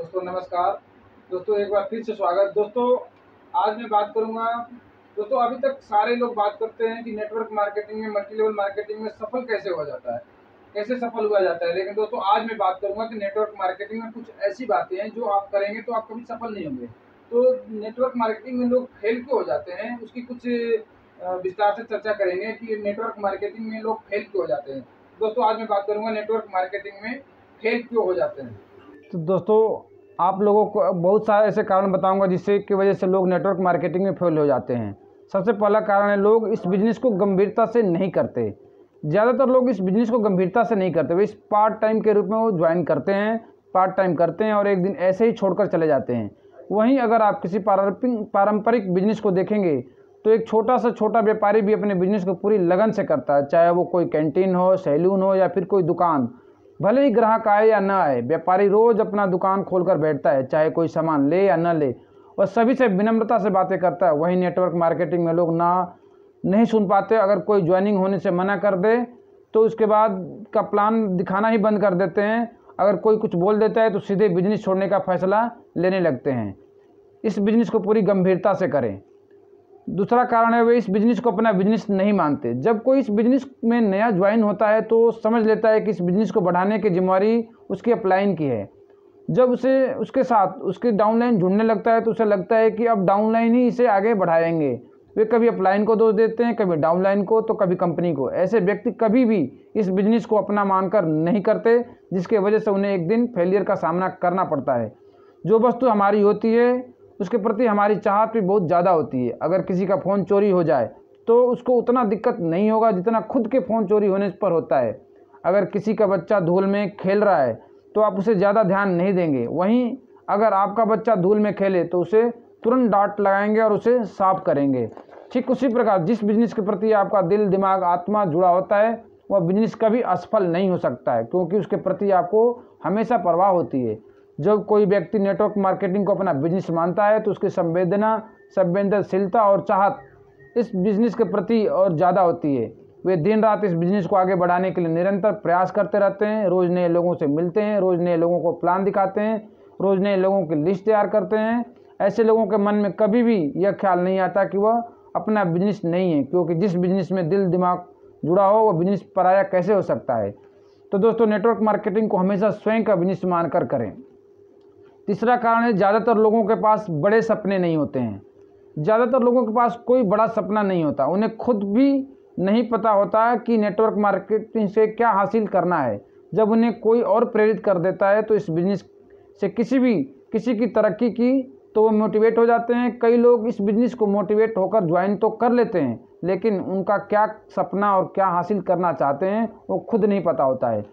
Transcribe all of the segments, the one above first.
दोस्तों नमस्कार। दोस्तों एक बार फिर से स्वागत। दोस्तों आज मैं बात करूंगा। दोस्तों अभी तक सारे लोग बात करते हैं कि नेटवर्क मार्केटिंग में, मल्टी लेवल मार्केटिंग में सफल कैसे हो जाता है, कैसे सफल हुआ जाता है। लेकिन दोस्तों आज मैं बात करूंगा कि नेटवर्क मार्केटिंग में कुछ ऐसी बातें हैं जो आप करेंगे तो आप कभी सफल नहीं होंगे। तो नेटवर्क मार्केटिंग में लोग फेल क्यों हो जाते हैं, उसकी कुछ विस्तार से चर्चा करेंगे कि नेटवर्क मार्केटिंग में लोग फेल क्यों हो जाते हैं। दोस्तों आज मैं बात करूंगा नेटवर्क मार्केटिंग में फेल क्यों हो जाते हैं। तो दोस्तों आप लोगों को बहुत सारे ऐसे कारण बताऊंगा जिससे की वजह से लोग नेटवर्क मार्केटिंग में फेल हो जाते हैं। सबसे पहला कारण है लोग इस बिज़नेस को गंभीरता से नहीं करते। ज़्यादातर लोग इस बिज़नेस को गंभीरता से नहीं करते, वे इस पार्ट टाइम के रूप में वो ज्वाइन करते हैं, पार्ट टाइम करते हैं और एक दिन ऐसे ही छोड़कर चले जाते हैं। वहीं अगर आप किसी पारंपरिक बिजनेस को देखेंगे तो एक छोटा से छोटा व्यापारी भी अपने बिजनेस को पूरी लगन से करता है, चाहे वो कोई कैंटीन हो, सैलून हो या फिर कोई दुकान। भले ही ग्राहक आए या न आए, व्यापारी रोज अपना दुकान खोलकर बैठता है, चाहे कोई सामान ले या न ले, और सभी से विनम्रता से बातें करता है। वहीं नेटवर्क मार्केटिंग में लोग नहीं सुन पाते। अगर कोई ज्वाइनिंग होने से मना कर दे तो उसके बाद का प्लान दिखाना ही बंद कर देते हैं। अगर कोई कुछ बोल देता है तो सीधे बिजनेस छोड़ने का फैसला लेने लगते हैं। इस बिजनेस को पूरी गंभीरता से करें। दूसरा कारण है वे इस बिज़नेस को अपना बिजनेस नहीं मानते। जब कोई इस बिज़नेस में नया ज्वाइन होता है तो समझ लेता है कि इस बिज़नेस को बढ़ाने की जिम्मेवारी उसकी अपलाइन की है। जब उसे उसके साथ उसकी डाउनलाइन जुड़ने लगता है तो उसे लगता है कि अब डाउनलाइन ही इसे आगे बढ़ाएंगे। वे कभी अपलाइन को दोष देते हैं, कभी डाउनलाइन को, तो कभी कंपनी को। ऐसे व्यक्ति कभी भी इस बिज़नेस को अपना मानकर नहीं करते, जिसके वजह से उन्हें एक दिन फेलियर का सामना करना पड़ता है। जो वस्तु हमारी होती है उसके प्रति हमारी चाहत भी बहुत ज़्यादा होती है। अगर किसी का फ़ोन चोरी हो जाए तो उसको उतना दिक्कत नहीं होगा जितना खुद के फ़ोन चोरी होने पर होता है। अगर किसी का बच्चा धूल में खेल रहा है तो आप उसे ज़्यादा ध्यान नहीं देंगे। वहीं अगर आपका बच्चा धूल में खेले तो उसे तुरंत डांट लगाएंगे और उसे साफ करेंगे। ठीक उसी प्रकार जिस बिज़नेस के प्रति आपका दिल, दिमाग, आत्मा जुड़ा होता है वह बिज़नेस कभी असफल नहीं हो सकता है, क्योंकि उसके प्रति आपको हमेशा परवाह होती है। जब कोई व्यक्ति नेटवर्क मार्केटिंग को अपना बिजनेस मानता है तो उसकी संवेदनशीलता और चाहत इस बिजनेस के प्रति और ज़्यादा होती है। वे दिन रात इस बिजनेस को आगे बढ़ाने के लिए निरंतर प्रयास करते रहते हैं। रोज़ नए लोगों से मिलते हैं, रोज़ नए लोगों को प्लान दिखाते हैं, रोज़ नए लोगों की लिस्ट तैयार करते हैं। ऐसे लोगों के मन में कभी भी यह ख्याल नहीं आता कि वह अपना बिजनेस नहीं है, क्योंकि जिस बिजनेस में दिल दिमाग जुड़ा हो वह बिजनेस पराया कैसे हो सकता है। तो दोस्तों नेटवर्क मार्केटिंग को हमेशा स्वयं का बिजनेस मानकर करें। तीसरा कारण है ज़्यादातर लोगों के पास बड़े सपने नहीं होते हैं। ज़्यादातर लोगों के पास कोई बड़ा सपना नहीं होता। उन्हें खुद भी नहीं पता होता कि नेटवर्क मार्केटिंग से क्या हासिल करना है। जब उन्हें कोई और प्रेरित कर देता है तो इस बिज़नेस से किसी की तरक्की की तो वो मोटिवेट हो जाते हैं। कई लोग इस बिज़नेस को मोटिवेट होकर ज्वाइन तो कर लेते हैं, लेकिन उनका क्या सपना और क्या हासिल करना चाहते हैं वो खुद नहीं पता होता है।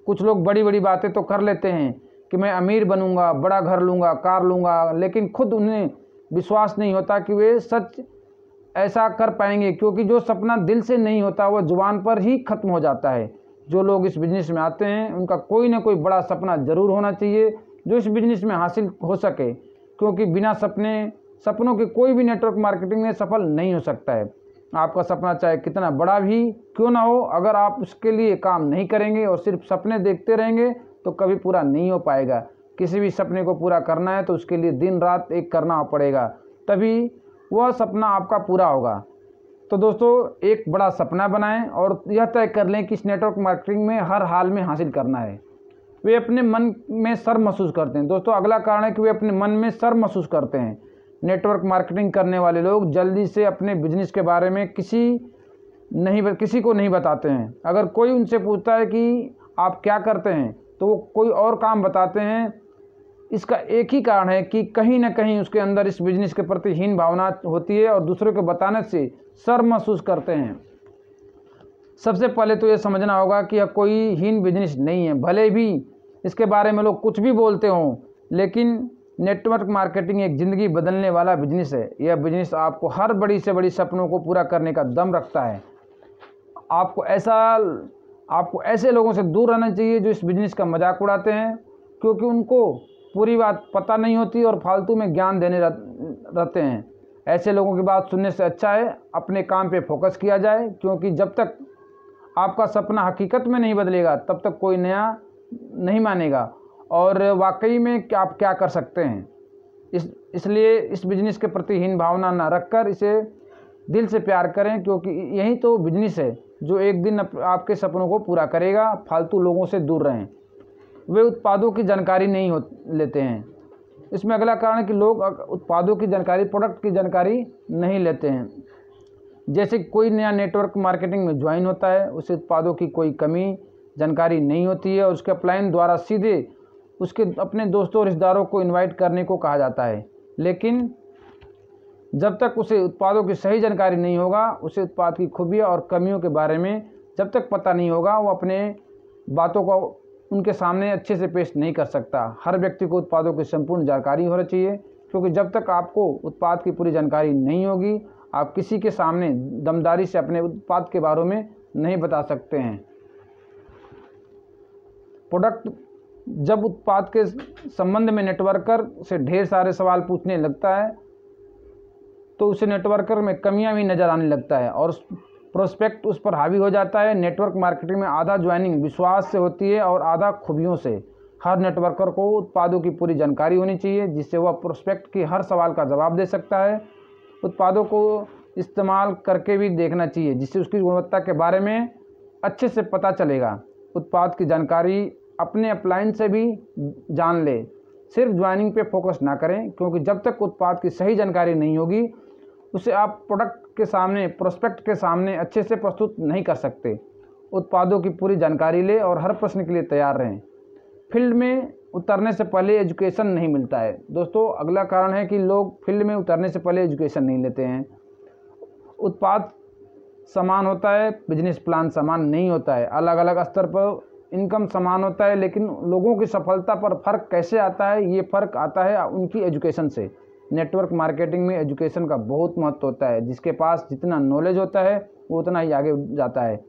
कुछ लोग बड़ी बड़ी बातें तो कर लेते हैं कि मैं अमीर बनूंगा, बड़ा घर लूँगा, कार लूँगा, लेकिन खुद उन्हें विश्वास नहीं होता कि वे सच ऐसा कर पाएंगे, क्योंकि जो सपना दिल से नहीं होता वह जुबान पर ही खत्म हो जाता है। जो लोग इस बिज़नेस में आते हैं उनका कोई ना कोई बड़ा सपना ज़रूर होना चाहिए जो इस बिज़नेस में हासिल हो सके, क्योंकि बिना सपनों के कोई भी नेटवर्क मार्केटिंग में सफल नहीं हो सकता है। आपका सपना चाहे कितना बड़ा भी क्यों ना हो, अगर आप उसके लिए काम नहीं करेंगे और सिर्फ सपने देखते रहेंगे तो कभी पूरा नहीं हो पाएगा। किसी भी सपने को पूरा करना है तो उसके लिए दिन रात एक करना पड़ेगा, तभी वह सपना आपका पूरा होगा। तो दोस्तों एक बड़ा सपना बनाएं और यह तय कर लें कि इस नेटवर्क मार्केटिंग में हर हाल में हासिल करना है। वे अपने मन में शर्म महसूस करते हैं। दोस्तों अगला कारण है कि वे अपने मन में शर्म महसूस करते हैं। नेटवर्क मार्केटिंग करने वाले लोग जल्दी से अपने बिजनेस के बारे में किसी को नहीं बताते हैं। अगर कोई उनसे पूछता है कि आप क्या करते हैं तो वो कोई और काम बताते हैं। इसका एक ही कारण है कि कहीं ना कहीं उसके अंदर इस बिजनेस के प्रति हीन भावना होती है और दूसरों को बताने से शर्म महसूस करते हैं। सबसे पहले तो ये समझना होगा कि यह कोई हीन बिजनेस नहीं है। भले भी इसके बारे में लोग कुछ भी बोलते हों, लेकिन नेटवर्क मार्केटिंग एक ज़िंदगी बदलने वाला बिजनेस है। यह बिजनेस आपको हर बड़ी से बड़ी सपनों को पूरा करने का दम रखता है। आपको ऐसे लोगों से दूर रहना चाहिए जो इस बिज़नेस का मजाक उड़ाते हैं, क्योंकि उनको पूरी बात पता नहीं होती और फालतू में ज्ञान देने रहते हैं। ऐसे लोगों की बात सुनने से अच्छा है अपने काम पे फोकस किया जाए, क्योंकि जब तक आपका सपना हकीकत में नहीं बदलेगा तब तक कोई नया नहीं मानेगा और वाकई में क्या आप क्या कर सकते हैं। इसलिए इस बिज़नेस के प्रति हीन भावना ना रखकर इसे दिल से प्यार करें, क्योंकि यही तो बिजनेस है जो एक दिन आपके सपनों को पूरा करेगा। फालतू लोगों से दूर रहें, वे उत्पादों की जानकारी नहीं लेते हैं। इसमें अगला कारण है कि लोग उत्पादों की जानकारी, प्रोडक्ट की जानकारी नहीं लेते हैं। जैसे कोई नया नेटवर्क मार्केटिंग में ज्वाइन होता है, उसे उत्पादों की कोई कमी जानकारी नहीं होती है और उसके अपलाइन द्वारा सीधे उसके अपने दोस्तों रिश्तेदारों को इनवाइट करने को कहा जाता है। लेकिन जब तक उसे उत्पादों की सही जानकारी नहीं होगा, उसे उत्पाद की खूबियों और कमियों के बारे में जब तक पता नहीं होगा, वो अपने बातों को उनके सामने अच्छे से पेश नहीं कर सकता। हर व्यक्ति को उत्पादों की संपूर्ण जानकारी होनी चाहिए, क्योंकि जब तक आपको उत्पाद की पूरी जानकारी नहीं होगी, आप किसी के सामने दमदारी से अपने उत्पाद के बारे में नहीं बता सकते हैं। प्रोडक्ट जब उत्पाद के संबंध में नेटवर्कर से ढेर सारे सवाल पूछने लगता है, तो उसे नेटवर्कर में कमियां भी नज़र आने लगता है और प्रोस्पेक्ट उस पर हावी हो जाता है। नेटवर्क मार्केटिंग में आधा ज्वाइनिंग विश्वास से होती है और आधा खूबियों से। हर नेटवर्कर को उत्पादों की पूरी जानकारी होनी चाहिए, जिससे वह प्रोस्पेक्ट की हर सवाल का जवाब दे सकता है। उत्पादों को इस्तेमाल करके भी देखना चाहिए, जिससे उसकी गुणवत्ता के बारे में अच्छे से पता चलेगा। उत्पाद की जानकारी अपने अपलाइन से भी जान ले, सिर्फ ज्वाइनिंग पे फोकस ना करें, क्योंकि जब तक उत्पाद की सही जानकारी नहीं होगी, उसे आप प्रोडक्ट के सामने, प्रोस्पेक्ट के सामने अच्छे से प्रस्तुत नहीं कर सकते। उत्पादों की पूरी जानकारी ले और हर प्रश्न के लिए तैयार रहें। फील्ड में उतरने से पहले एजुकेशन नहीं मिलता है। दोस्तों, अगला कारण है कि लोग फील्ड में उतरने से पहले एजुकेशन नहीं लेते हैं। उत्पाद समान होता है, बिजनेस प्लान समान नहीं होता है। अलग अलग स्तर पर इनकम समान होता है, लेकिन लोगों की सफलता पर फ़र्क कैसे आता है? ये फ़र्क आता है उनकी एजुकेशन से। नेटवर्क मार्केटिंग में एजुकेशन का बहुत महत्व होता है। जिसके पास जितना नॉलेज होता है, वो उतना ही आगे जाता है।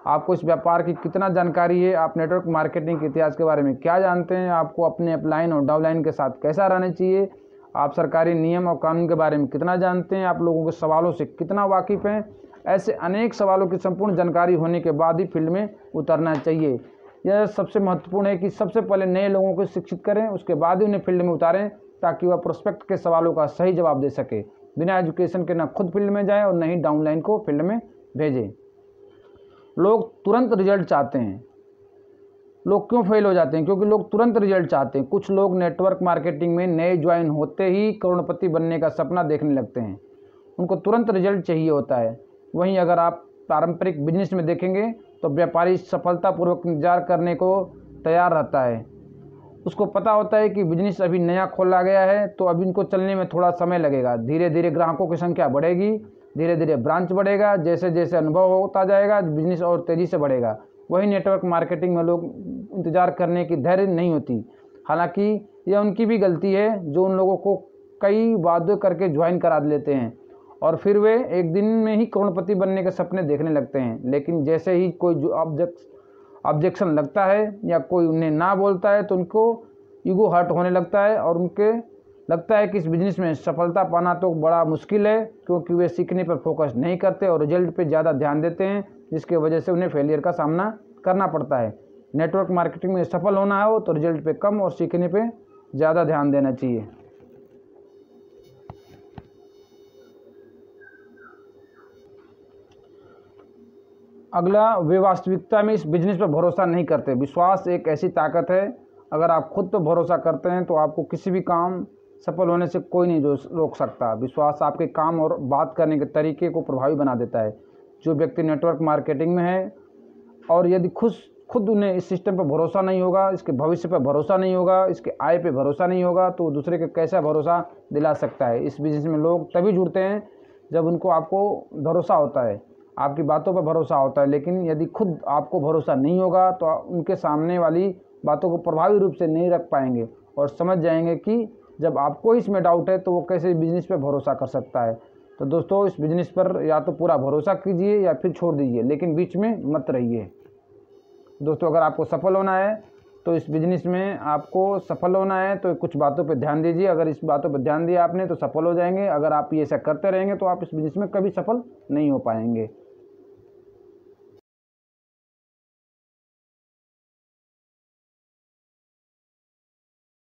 आपको इस व्यापार की कितना जानकारी है, आप नेटवर्क मार्केटिंग के इतिहास के बारे में क्या जानते हैं, आपको अपने अपलाइन और डाउनलाइन के साथ कैसा रहना चाहिए, आप सरकारी नियम और कानून के बारे में कितना जानते हैं, आप लोगों के सवालों से कितना वाकिफ़ हैं, ऐसे अनेक सवालों की संपूर्ण जानकारी होने के बाद ही फील्ड में उतरना चाहिए। यह सबसे महत्वपूर्ण है कि सबसे पहले नए लोगों को शिक्षित करें, उसके बाद ही उन्हें फील्ड में उतारें, ताकि वह प्रोस्पेक्ट के सवालों का सही जवाब दे सके। बिना एजुकेशन के ना खुद फील्ड में जाएं और न ही डाउनलाइन को फील्ड में भेजें। लोग तुरंत रिजल्ट चाहते हैं। लोग क्यों फेल हो जाते हैं? क्योंकि लोग तुरंत रिजल्ट चाहते हैं। कुछ लोग नेटवर्क मार्केटिंग में नए ज्वाइन होते ही करोड़पति बनने का सपना देखने लगते हैं। उनको तुरंत रिजल्ट चाहिए होता है। वहीं अगर आप पारंपरिक बिजनेस में देखेंगे तो व्यापारी सफलतापूर्वक इंतजार करने को तैयार रहता है। उसको पता होता है कि बिजनेस अभी नया खोला गया है, तो अभी इनको चलने में थोड़ा समय लगेगा। धीरे धीरे ग्राहकों की संख्या बढ़ेगी, धीरे धीरे ब्रांच बढ़ेगा, जैसे जैसे अनुभव होता जाएगा बिजनेस और तेज़ी से बढ़ेगा। वही नेटवर्क मार्केटिंग में लोग इंतज़ार करने की धैर्य नहीं होती। हालांकि यह उनकी भी गलती है जो उन लोगों को कई वादे करके ज्वाइन करा लेते हैं और फिर वे एक दिन में ही करोड़पति बनने के सपने देखने लगते हैं। लेकिन जैसे ही कोई जो ऑब्जेक्शन लगता है या कोई उन्हें ना बोलता है, तो उनको ईगो हर्ट होने लगता है और उनके लगता है कि इस बिज़नेस में सफलता पाना तो बड़ा मुश्किल है, क्योंकि वे सीखने पर फोकस नहीं करते और रिजल्ट पे ज़्यादा ध्यान देते हैं, जिसके वजह से उन्हें फेलियर का सामना करना पड़ता है। नेटवर्क मार्केटिंग में सफल होना हो तो रिजल्ट पे कम और सीखने पे ज़्यादा ध्यान देना चाहिए। अगला, वे वास्तविकता में इस बिजनेस पर भरोसा नहीं करते। विश्वास एक ऐसी ताकत है, अगर आप खुद पर भरोसा करते हैं तो आपको किसी भी काम सफल होने से कोई नहीं रोक सकता। विश्वास आपके काम और बात करने के तरीके को प्रभावी बना देता है। जो व्यक्ति नेटवर्क मार्केटिंग में है और यदि खुद उन्हें इस सिस्टम पर भरोसा नहीं होगा, इसके भविष्य पर भरोसा नहीं होगा, इसके आय पे भरोसा नहीं होगा, तो दूसरे को कैसा भरोसा दिला सकता है? इस बिजनेस में लोग तभी जुड़ते हैं जब उनको आपको भरोसा होता है, आपकी बातों पर भरोसा होता है। लेकिन यदि खुद आपको भरोसा नहीं होगा तो उनके सामने वाली बातों को प्रभावी रूप से नहीं रख पाएंगे और समझ जाएंगे कि जब आपको इसमें डाउट है तो वो कैसे बिजनेस पे भरोसा कर सकता है। तो दोस्तों, इस बिजनेस पर या तो पूरा भरोसा कीजिए या फिर छोड़ दीजिए, लेकिन बीच में मत रहिए। दोस्तों, अगर आपको सफल होना है तो इस बिज़नेस में आपको सफल होना है तो कुछ बातों पे ध्यान दीजिए। अगर इस बातों पे ध्यान दिया आपने तो सफल हो जाएंगे। अगर आप ये ऐसा करते रहेंगे तो आप इस बिज़नेस में कभी सफल नहीं हो पाएंगे।